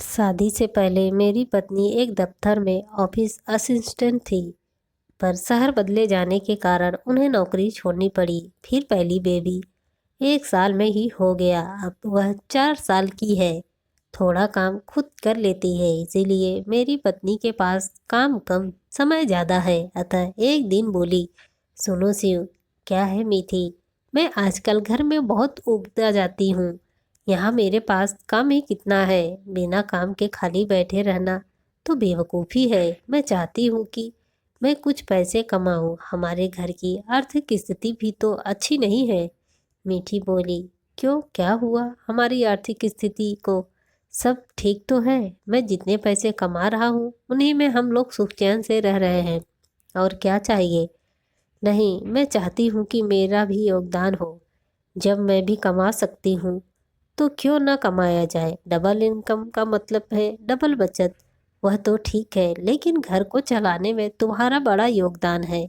शादी से पहले मेरी पत्नी एक दफ्तर में ऑफिस असिस्टेंट थी। पर शहर बदले जाने के कारण उन्हें नौकरी छोड़नी पड़ी। फिर पहली बेबी 1 साल में ही हो गया। अब वह 4 साल की है। थोड़ा काम खुद कर लेती है, इसीलिए मेरी पत्नी के पास काम कम, समय ज़्यादा है। अतः एक दिन बोली, सुनो शिव। क्या है मीठी? मैं आजकल घर में बहुत उगता जाती हूँ। यहाँ मेरे पास काम ही कितना है। बिना काम के खाली बैठे रहना तो बेवकूफ़ी है। मैं चाहती हूँ कि मैं कुछ पैसे कमाऊँ। हमारे घर की आर्थिक स्थिति भी तो अच्छी नहीं है। मीठी बोली, क्यों, क्या हुआ? हमारी आर्थिक स्थिति को सब ठीक तो है। मैं जितने पैसे कमा रहा हूँ उन्हीं में हम लोग सुख चैन से रह रहे हैं। और क्या चाहिए? नहीं, मैं चाहती हूँ कि मेरा भी योगदान हो। जब मैं भी कमा सकती हूँ तो क्यों ना कमाया जाए। डबल इनकम का मतलब है डबल बचत। वह तो ठीक है, लेकिन घर को चलाने में तुम्हारा बड़ा योगदान है।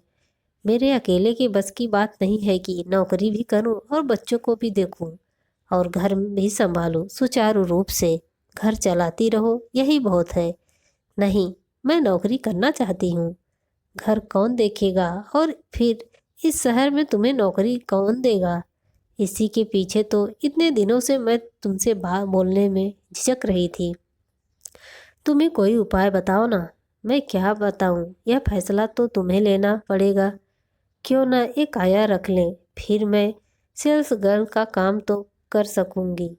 मेरे अकेले की बस की बात नहीं है कि नौकरी भी करूं और बच्चों को भी देखूं और घर भी संभालूं सुचारू रूप से। घर चलाती रहो, यही बहुत है। नहीं, मैं नौकरी करना चाहती हूँ। घर कौन देखेगा? और फिर इस शहर में तुम्हें नौकरी कौन देगा? इसी के पीछे तो इतने दिनों से मैं तुमसे बात बोलने में झिझक रही थी। तुम्हें कोई उपाय बताओ ना। मैं क्या बताऊं? यह फैसला तो तुम्हें लेना पड़ेगा। क्यों ना एक आया रख लें, फिर मैं सेल्स गर्ल का काम तो कर सकूंगी।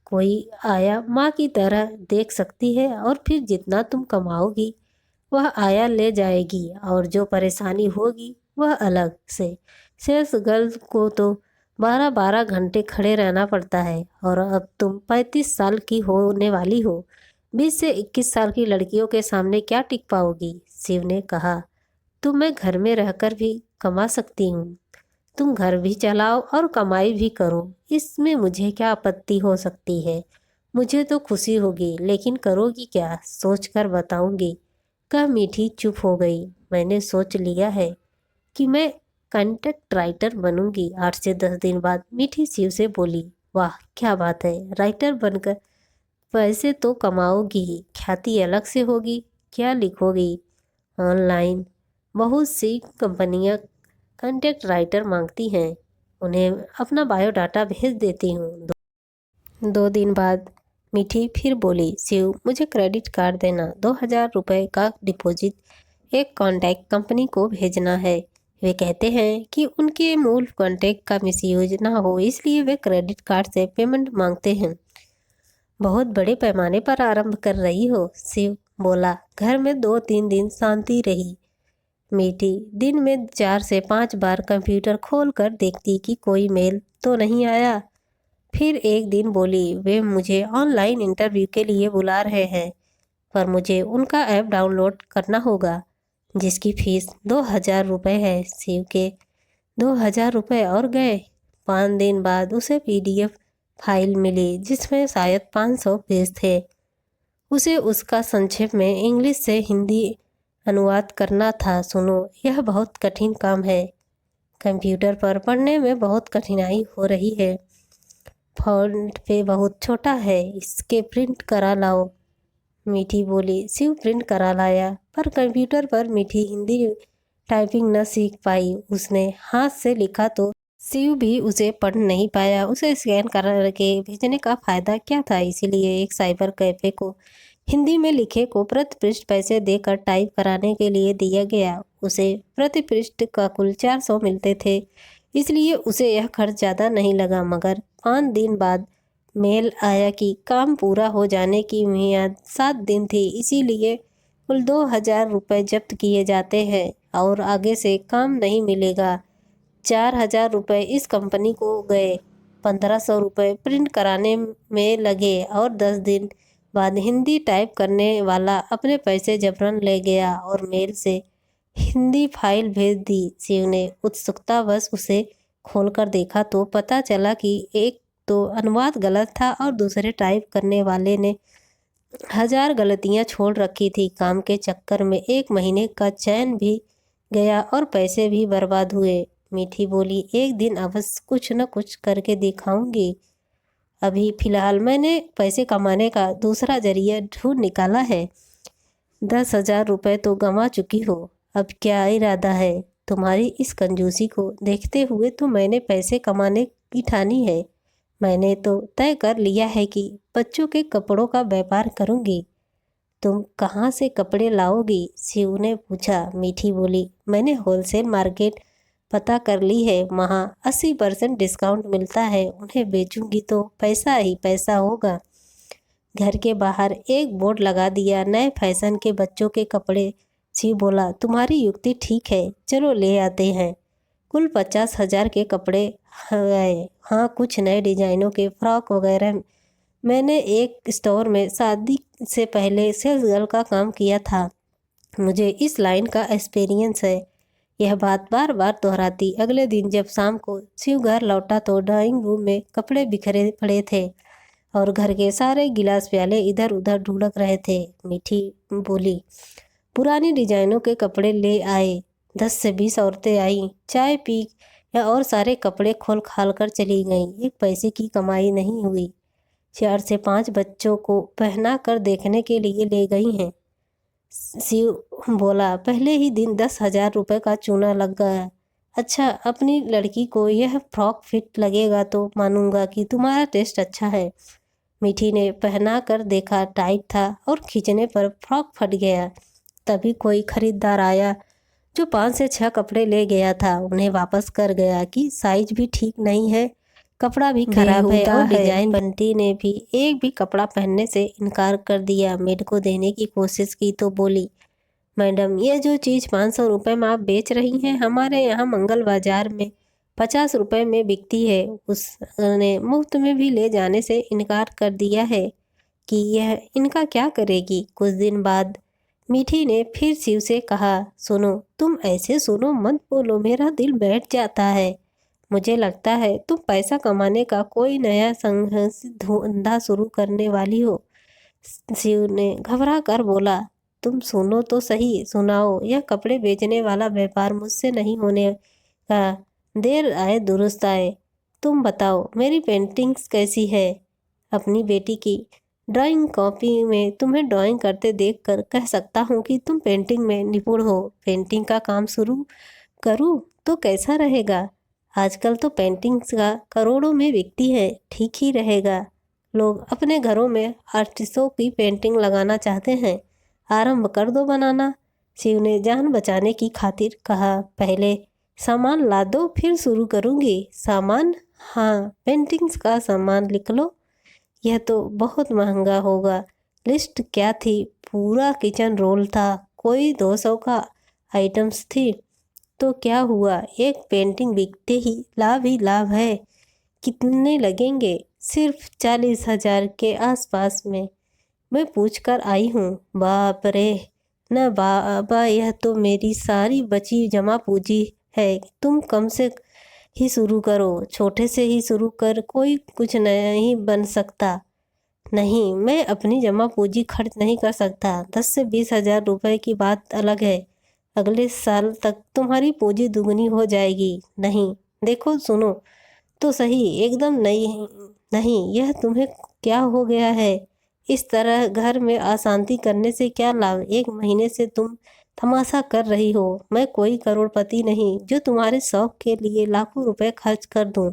कोई आया माँ की तरह देख सकती है और फिर जितना तुम कमाओगी वह आया ले जाएगी और जो परेशानी होगी वह अलग से। सेल्स गर्ल को तो 12-12 घंटे खड़े रहना पड़ता है और अब तुम 35 साल की होने वाली हो। 20 से 21 साल की लड़कियों के सामने क्या टिक पाओगी? शिव ने कहा, तुम मैं घर में रहकर भी कमा सकती हूँ। तुम घर भी चलाओ और कमाई भी करो, इसमें मुझे क्या आपत्ति हो सकती है? मुझे तो खुशी होगी, लेकिन करोगी क्या? सोच कर बताऊंगी। कह मीठी चुप हो गई। मैंने सोच लिया है कि मैं कंटेंट राइटर बनूंगी। 8 से 10 दिन बाद मीठी शिव से बोली, वाह क्या बात है, राइटर बनकर पैसे तो कमाओगी ही, ख्याति अलग से होगी। क्या लिखोगी? ऑनलाइन बहुत सी कंपनियां कंटेंट राइटर मांगती हैं। उन्हें अपना बायोडाटा भेज देती हूँ। 2 दिन बाद मीठी फिर बोली, शिव मुझे क्रेडिट कार्ड देना। 2000 रुपये का डिपॉजिट एक कॉन्टैक्ट कंपनी को भेजना है। वे कहते हैं कि उनके मूल कॉन्टैक्ट का मिसयूज ना हो, इसलिए वे क्रेडिट कार्ड से पेमेंट मांगते हैं। बहुत बड़े पैमाने पर आरंभ कर रही हो, शिव बोला। घर में 2-3 दिन शांति रही। मीठी दिन में 4 से 5 बार कंप्यूटर खोल कर देखती कि कोई मेल तो नहीं आया। फिर एक दिन बोली, वे मुझे ऑनलाइन इंटरव्यू के लिए बुला रहे हैं, पर मुझे उनका ऐप डाउनलोड करना होगा, जिसकी फीस 2000 रुपये है। शिव के 2000 रुपये और गए। 5 दिन बाद उसे PDF फाइल मिली जिसमें शायद 500 पेज थे। उसे उसका संक्षेप में इंग्लिश से हिंदी अनुवाद करना था। सुनो, यह बहुत कठिन काम है। कंप्यूटर पर पढ़ने में बहुत कठिनाई हो रही है। फॉन्ट पे बहुत छोटा है, इसके प्रिंट करा लाओ। मीठी बोली। शिव प्रिंट करा लाया, पर कंप्यूटर पर मीठी हिंदी टाइपिंग न सीख पाई। उसने हाथ से लिखा तो शिव भी उसे पढ़ नहीं पाया। उसे स्कैन करके भेजने का फायदा क्या था? इसीलिए एक साइबर कैफे को हिंदी में लिखे को प्रति पृष्ठ पैसे देकर टाइप कराने के लिए दिया गया। उसे प्रति पृष्ठ का कुल 400 मिलते थे, इसलिए उसे यह खर्च ज़्यादा नहीं लगा। मगर 5 दिन बाद मेल आया कि काम पूरा हो जाने की मियाद 7 दिन थी, इसीलिए कुल 2000 रुपये जब्त किए जाते हैं और आगे से काम नहीं मिलेगा। 4000 रुपये इस कंपनी को गए। 1500 रुपये प्रिंट कराने में लगे और 10 दिन बाद हिंदी टाइप करने वाला अपने पैसे जबरन ले गया और मेल से हिंदी फाइल भेज दी। शिव ने उत्सुकतावश उसे खोलकर देखा तो पता चला कि एक तो अनुवाद गलत था और दूसरे टाइप करने वाले ने 1000 गलतियां छोड़ रखी थी। काम के चक्कर में 1 महीने का चैन भी गया और पैसे भी बर्बाद हुए। मीठी बोली, एक दिन अवश्य कुछ न कुछ करके दिखाऊंगी। अभी फ़िलहाल मैंने पैसे कमाने का दूसरा जरिया ढूंढ निकाला है। 10,000 रुपये तो गंवा चुकी हो। अब क्या इरादा है? तुम्हारी इस कंजूसी को देखते हुए तो मैंने पैसे कमाने की ठानी है। मैंने तो तय कर लिया है कि बच्चों के कपड़ों का व्यापार करूंगी। तुम कहाँ से कपड़े लाओगी? शिव ने पूछा। मीठी बोली, मैंने होलसेल मार्केट पता कर ली है, वहाँ 80% डिस्काउंट मिलता है। उन्हें बेचूंगी तो पैसा ही पैसा होगा। घर के बाहर एक बोर्ड लगा दिया, नए फैशन के बच्चों के कपड़े। शिव बोला, तुम्हारी युक्ति ठीक है, चलो ले आते हैं। कुल 50,000 के कपड़े आए। हाँ, कुछ नए डिजाइनों के फ्रॉक वगैरह। मैंने एक स्टोर में शादी से पहले सेल्स गर्ल का काम किया था, मुझे इस लाइन का एक्सपीरियंस है। यह बात बार बार दोहराती। अगले दिन जब शाम को शिव घर लौटा तो ड्राइंग रूम में कपड़े बिखरे पड़े थे और घर के सारे गिलास प्याले इधर उधर ढुढ़क रहे थे। मीठी बोली, पुरानी डिजाइनों के कपड़े ले आए। 10 से 20 औरतें आईं, चाय पी या और सारे कपड़े खोल खाल कर चली गईं। एक पैसे की कमाई नहीं हुई। 4 से 5 बच्चों को पहना कर देखने के लिए ले गई हैं। शिव बोला, पहले ही दिन 10,000 रुपये का चूना लग गया। अच्छा, अपनी लड़की को यह फ्रॉक फिट लगेगा तो मानूंगा कि तुम्हारा टेस्ट अच्छा है। मीठी ने पहना कर देखा, टाइट था और खींचने पर फ्रॉक फट गया। तभी कोई खरीदार आया जो 5 से 6 कपड़े ले गया था। उन्हें वापस कर गया कि साइज भी ठीक नहीं है, कपड़ा भी खराब है और डिजाइन। बंटी ने भी एक भी कपड़ा पहनने से इनकार कर दिया। मेड को देने की कोशिश की तो बोली, मैडम, ये जो चीज़ 500 रुपये में आप बेच रही हैं, हमारे यहाँ मंगल बाजार में 50 रुपये में बिकती है। उसने मुफ्त में भी ले जाने से इनकार कर दिया है कि यह इनका क्या करेगी। कुछ दिन बाद मीठी ने फिर शिव से कहा, सुनो, तुम ऐसे सुनो मत बोलो, मेरा दिल बैठ जाता है। मुझे लगता है तुम पैसा कमाने का कोई नया धंधा शुरू करने वाली हो। शिव ने घबरा कर बोला, तुम सुनो तो सही, सुनाओ। यह कपड़े बेचने वाला व्यापार मुझसे नहीं होने का। देर आए दुरुस्त आए। तुम बताओ, मेरी पेंटिंग्स कैसी है? अपनी बेटी की ड्राइंग कॉपी में तुम्हें ड्राइंग करते देखकर कह सकता हूँ कि तुम पेंटिंग में निपुण हो। पेंटिंग का काम शुरू करूँ तो कैसा रहेगा? आजकल तो पेंटिंग्स का करोड़ों में बिकती है। ठीक ही रहेगा। लोग अपने घरों में आर्टिस्टों की पेंटिंग लगाना चाहते हैं। आरंभ कर दो बनाना। शिव ने जान बचाने की खातिर कहा, पहले सामान ला दो फिर शुरू करूँगी। सामान? हाँ, पेंटिंग्स का सामान लिख लो। यह तो बहुत महंगा होगा। लिस्ट क्या थी? पूरा किचन रोल था। कोई 200 का आइटम्स थी। तो क्या हुआ, एक पेंटिंग बिकते ही लाभ है। कितने लगेंगे? सिर्फ 40,000 के आसपास में। मैं पूछ कर आई हूँ। बाप रे, न बाबा, यह तो मेरी सारी बची जमा पूंजी है। तुम कम से ही शुरू करो, छोटे से ही शुरू कर, कोई कुछ नहीं बन सकता। नहीं, मैं अपनी जमा पूंजी खर्च नहीं कर सकता। 10 से 20,000 रुपये की बात अलग है। अगले साल तक तुम्हारी पूंजी दुगनी हो जाएगी। नहीं, देखो, सुनो तो सही, एकदम नहीं। नहीं, यह तुम्हें क्या हो गया है? इस तरह घर में अशांति करने से क्या लाभ? 1 महीने से तुम तमाशा कर रही हो। मैं कोई करोड़पति नहीं जो तुम्हारे शौक के लिए लाखों रुपए खर्च कर दूं।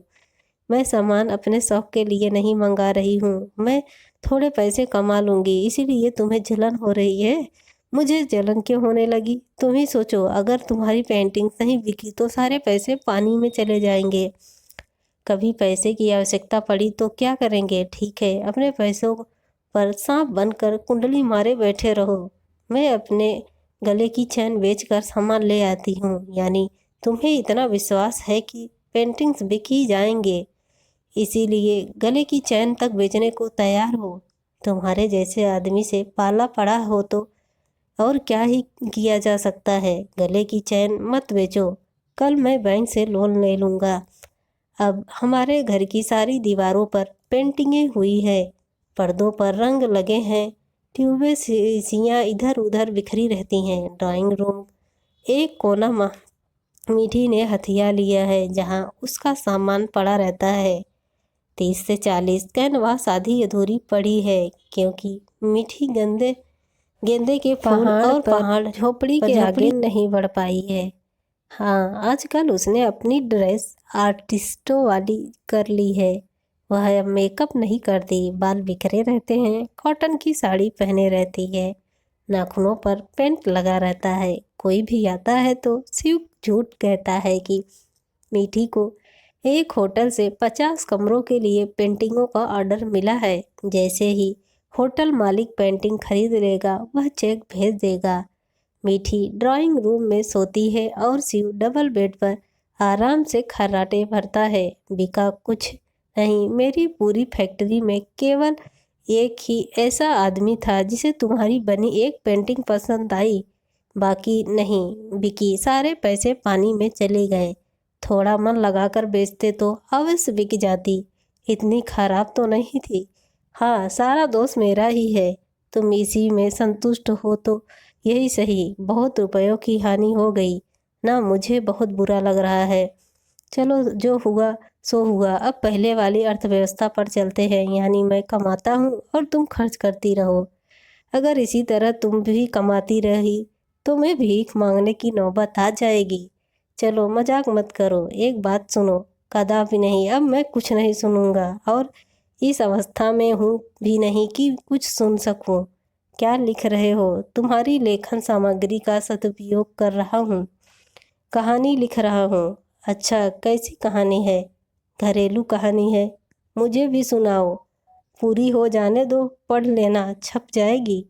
मैं सामान अपने शौक के लिए नहीं मंगा रही हूँ। मैं थोड़े पैसे कमा लूँगी, इसीलिए तुम्हें जलन हो रही है। मुझे जलन क्यों होने लगी? तुम ही सोचो, अगर तुम्हारी पेंटिंग नहीं बिकी तो सारे पैसे पानी में चले जाएंगे। कभी पैसे की आवश्यकता पड़ी तो क्या करेंगे? ठीक है, अपने पैसों पर सांप बनकर कुंडली मारे बैठे रहो। मैं अपने गले की चैन बेचकर सामान ले आती हूँ। यानी तुम्हें इतना विश्वास है कि पेंटिंग्स बिक ही जाएंगे, इसीलिए गले की चैन तक बेचने को तैयार हो? तुम्हारे जैसे आदमी से पाला पड़ा हो तो और क्या ही किया जा सकता है। गले की चैन मत बेचो, कल मैं बैंक से लोन ले लूँगा। अब हमारे घर की सारी दीवारों पर पेंटिंगें हुई है, पर्दों पर रंग लगे हैं, ट्यूबें शीशियाँ इधर उधर बिखरी रहती हैं। ड्राइंग रूम एक कोना मीठी ने हथिया लिया है, जहाँ उसका सामान पड़ा रहता है। 30 से 40 कैनवास आधी अधूरी पड़ी है क्योंकि मीठी गेंदे के फूल और पहाड़ झोपड़ी के आगे नहीं बढ़ पाई है। हाँ, आजकल उसने अपनी ड्रेस आर्टिस्टों वाली कर ली है। वह अब मेकअप नहीं करती, बाल बिखरे रहते हैं, कॉटन की साड़ी पहने रहती है, नाखूनों पर पेंट लगा रहता है। कोई भी आता है तो सिर्फ झूठ कहता है कि मीठी को एक होटल से 50 कमरों के लिए पेंटिंगों का ऑर्डर मिला है। जैसे ही होटल मालिक पेंटिंग खरीद लेगा वह चेक भेज देगा। मीठी ड्राइंग रूम में सोती है और शिव डबल बेड पर आराम से खर्राटे भरता है। बिका कुछ नहीं, मेरी पूरी फैक्ट्री में केवल एक ही ऐसा आदमी था जिसे तुम्हारी बनी एक पेंटिंग पसंद आई, बाकी नहीं बिकी। सारे पैसे पानी में चले गए। थोड़ा मन लगाकर बेचते तो अवश्य बिक जाती, इतनी खराब तो नहीं थी। हाँ, सारा दोष मेरा ही है। तुम इसी में संतुष्ट हो तो यही सही। बहुत रुपयों की हानि हो गई ना, मुझे बहुत बुरा लग रहा है। चलो, जो हुआ सो हुआ। अब पहले वाली अर्थव्यवस्था पर चलते हैं, यानी मैं कमाता हूँ और तुम खर्च करती रहो। अगर इसी तरह तुम भी कमाती रही तो मैं भीख मांगने की नौबत आ जाएगी। चलो, मजाक मत करो, एक बात सुनो। कदापि नहीं, अब मैं कुछ नहीं सुनूंगा और इस अवस्था में हूँ भी नहीं कि कुछ सुन सकूं। क्या लिख रहे हो? तुम्हारी लेखन सामग्री का सदुपयोग कर रहा हूँ। कहानी लिख रहा हूँ। अच्छा, कैसी कहानी है? घरेलू कहानी है। मुझे भी सुनाओ। पूरी हो जाने दो, पढ़ लेना, छप जाएगी।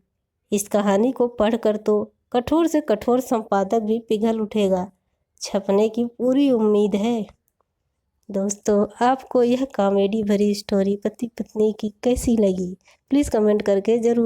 इस कहानी को पढ़कर तो कठोर से कठोर संपादक भी पिघल उठेगा। छपने की पूरी उम्मीद है। दोस्तों, आपको यह कॉमेडी भरी स्टोरी पति पत्नी की कैसी लगी? प्लीज़ कमेंट करके ज़रूर